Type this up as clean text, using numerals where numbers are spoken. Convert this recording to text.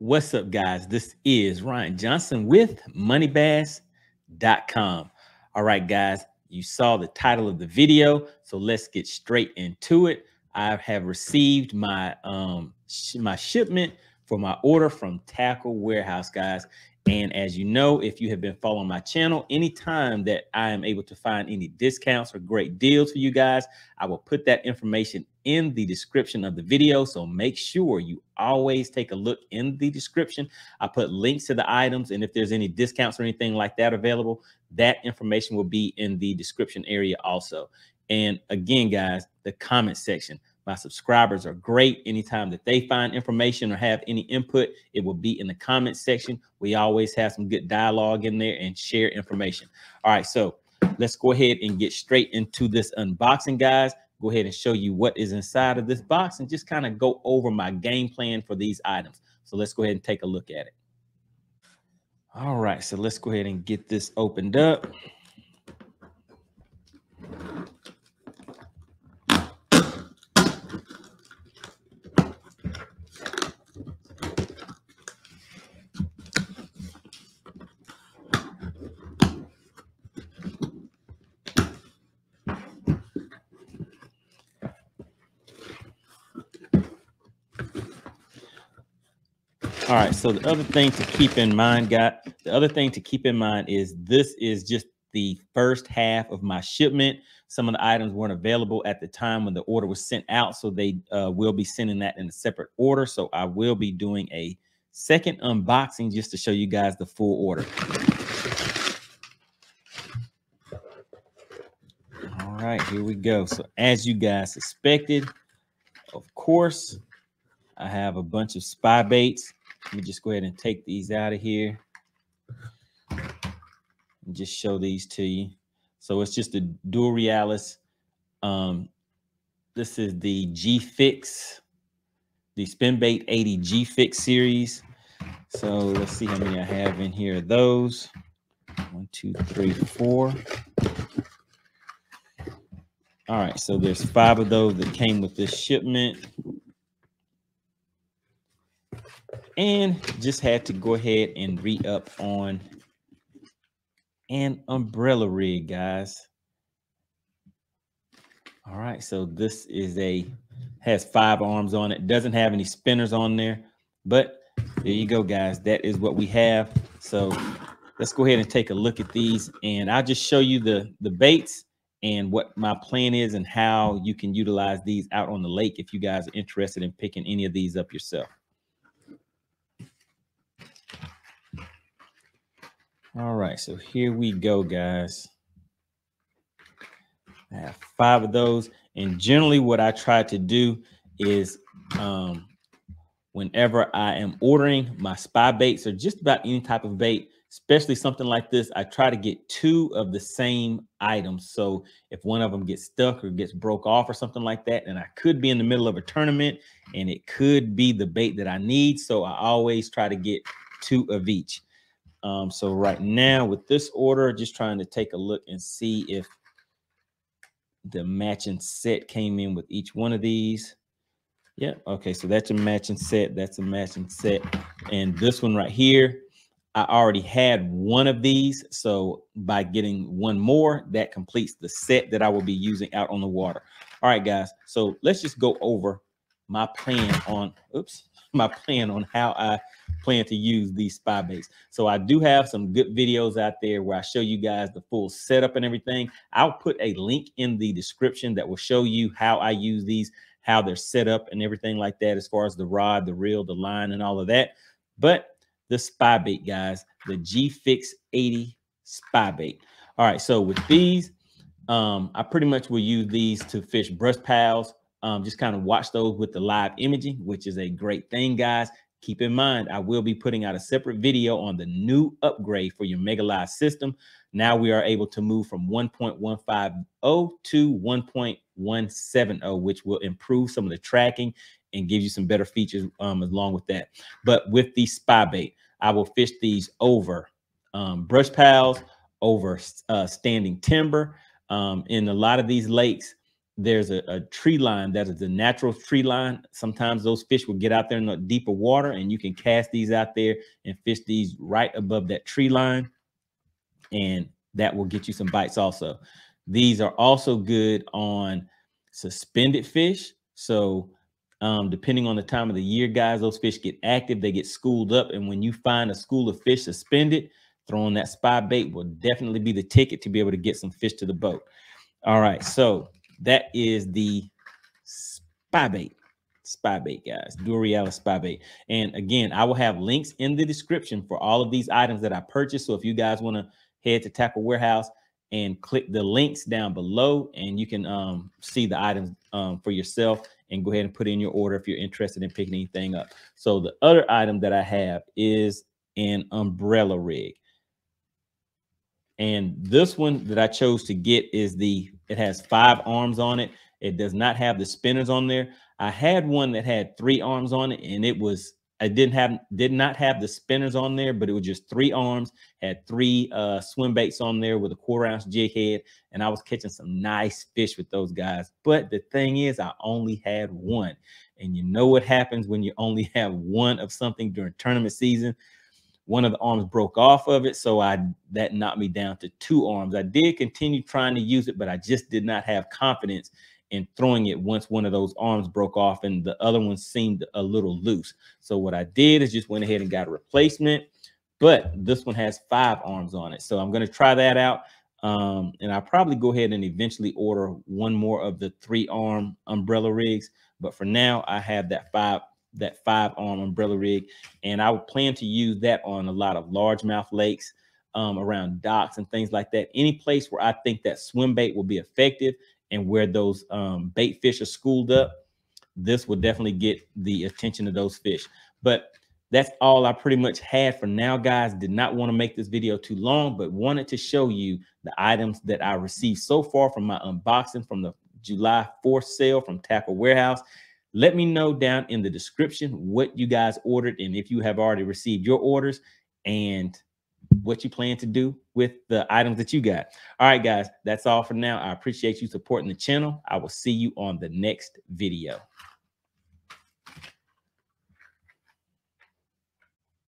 What's up, guys? This is Ryan Johnson with MoneyBass.com. All right, guys, you saw the title of the video, so let's get straight into it. I have received my my shipment for my order from Tacklewarehouse, guys. And as you know, if you have been following my channel, anytime that I am able to find any discounts or great deals for you guys, I will put that information in the description of the video. So make sure you always take a look in the description. I put links to the items, and if there's any discounts or anything like that available, that information will be in the description area also. And again, guys, the comment section. My subscribers are great. Anytime that they find information or have any input, it will be in the comment section. We always have some good dialogue in there and share information. All right, so let's go ahead and get straight into this unboxing, guys. Go ahead and show you what is inside of this box and just kind of go over my game plan for these items. So let's go ahead and take a look at it. All right, so let's go ahead and get this opened up. All right, so the other thing to keep in mind, is this is just the first half of my shipment. Some of the items weren't available at the time when the order was sent out, so they will be sending that in a separate order. So I will be doing a second unboxing just to show you guys the full order. All right, here we go. So as you guys expected, of course, I have a bunch of Spybaits. Let me just go ahead and take these out of here and just show these to you. So it's just a dual Realis. This is the G-Fix, the Spinbait 80 G-Fix series. So let's see how many I have in here of those. 1, 2, 3, 4. All right, so there's 5 of those that came with this shipment. And just had to go ahead and re-up on an umbrella rig, guys. All right, so this is has 5 arms on it. Doesn't have any spinners on there, but there you go, guys. That is what we have. So let's go ahead and take a look at these, and I'll just show you the baits and what my plan is and how you can utilize these out on the lake if you guys are interested in picking any of these up yourself. All right, so here we go, guys. I have 5 of those, and generally what I try to do is whenever I am ordering my spy baits or just about any type of bait, especially something like this, I try to get 2 of the same items. So if one of them gets stuck or gets broke off or something like that, and I could be in the middle of a tournament and it could be the bait that I need, so I always try to get 2 of each. So right now with this order, just trying to take a look and see if the matching set came in with each one of these. Yeah, okay, so that's a matching set. That's a matching set. And this one right here, I already had one of these. So by getting one more, that completes the set that I will be using out on the water. All right, guys, so let's just go over my plan on, how I plan to use these spy baits. So I do have some good videos out there where I show you guys the full setup and everything. I'll put a link in the description that will show you how I use these, how they're set up and everything like that, as far as the rod, the reel, the line, and all of that. But the spy bait, guys, the G-Fix 80 spy bait. All right, so with these, I pretty much will use these to fish brush piles. Just kind of watch those with the live imaging, which is a great thing, guys. Keep in mind, I will be putting out a separate video on the new upgrade for your Mega Live system. Now we are able to move from 1.150 to 1.170, which will improve some of the tracking and give you some better features along with that. But with the spy bait, I will fish these over brush piles, over standing timber. In a lot of these lakes, there's a tree line that is a natural tree line. Sometimes those fish will get out there in the deeper water, and you can cast these out there and fish these right above that tree line, and that will get you some bites also. These are also good on suspended fish. So depending on the time of the year, guys, those fish get active, they get schooled up, and when you find a school of fish suspended, throwing that spy bait will definitely be the ticket to be able to get some fish to the boat. All right, so that is the Spybait. Spybait, guys. Do a Realis Spybait. And again, I will have links in the description for all of these items that I purchased. So if you guys want to head to Tacklewarehouse and click the links down below, and you can see the items for yourself and go ahead and put in your order if you're interested in picking anything up. So the other item that I have is an umbrella rig. And this one that I chose to get is it has 5 arms on it. It does not have the spinners on there. I had one that had 3 arms on it, and I did not have the spinners on there, but it was just 3 arms, had 3 swim baits on there with a 1/4-ounce jig head, and I was catching some nice fish with those guys. But the thing is, I only had one, and you know what happens when you only have one of something during tournament season. One of the arms broke off of it, so that knocked me down to 2 arms. I did continue trying to use it, but I just did not have confidence in throwing it once one of those arms broke off and the other one seemed a little loose. So what I did is just went ahead and got a replacement, but this one has 5 arms on it. So I'm going to try that out, and I'll probably go ahead and eventually order one more of the 3-arm umbrella rigs. But for now, I have that 5-arm umbrella rig, and I would plan to use that on a lot of largemouth lakes, around docks and things like that. Any place where I think that swim bait will be effective and where those bait fish are schooled up, this will definitely get the attention of those fish. But that's all I pretty much had for now, guys. Did not want to make this video too long, but wanted to show you the items that I received so far from my unboxing from the July 4th sale from Tacklewarehouse. Let me know down in the description what you guys ordered, and if you have already received your orders, and what you plan to do with the items that you got. All right, guys, that's all for now. I appreciate you supporting the channel. I will see you on the next video.